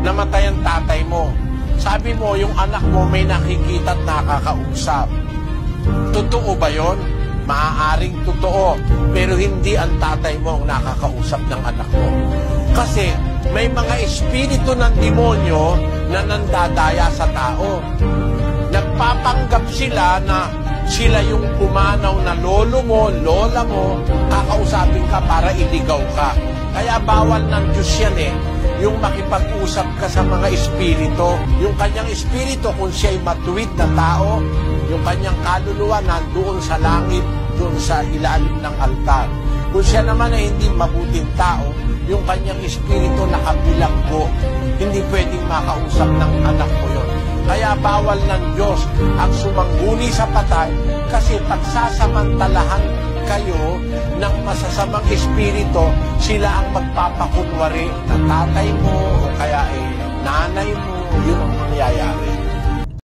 namatay ang tatay mo. Sabi mo, yung anak mo may nakikita at nakakausap. Totoo ba yon? Maaaring totoo, pero hindi ang tatay mo ang nakakausap ng anak mo. Kasi may mga espiritu ng demonyo na nandadaya sa tao. Nagpapanggap sila na sila yung pumanaw na lolo mo, lola mo, kakausapin ka para iligaw ka. Kaya bawal ng Diyos yan yung makipag-usap ka sa mga espiritu. Yung kanyang espiritu, kung siya'y matuwid na tao, yung kanyang kaluluwa nandoon sa langit, doon sa ilalim ng altar. Kung siya naman ay hindi mabuting tao, yung kanyang espiritu nakabilanggo, hindi pwedeng makausap ng anak mo yon. Kaya bawal ng Diyos ang sumangguni sa patay, kasi pagsasamantalahan kayo ng masasamang espiritu, sila ang magpapakunwari na tatay mo o kaya